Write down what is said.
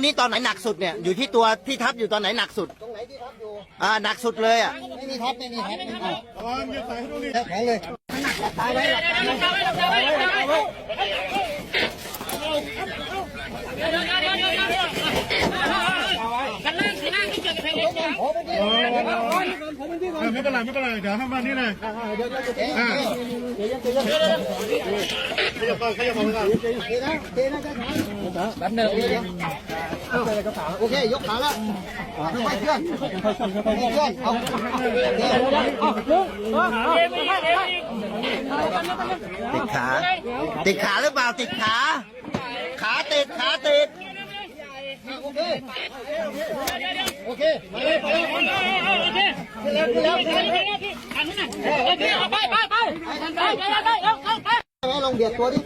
นี้ตอนไหนหนักสุดเนี่ยอยู่ที่ตัวที่ทับอยู่ตอนไหนหนักสุดตรงไหนที่ทับอยู่หนักสุดเลยไม่มีทับอย่าใส่ให้ดูดิของเลยตายไว้ไม่เป็นไรเดี๋ยวทำมานี่เลยขยับก่อนแบบเดิมโอเคยกขาแล้วไม่เคลื่อนเอาติดขาหรือเปล่าติดขาติดโอเคไปลงเบียดตัวดิ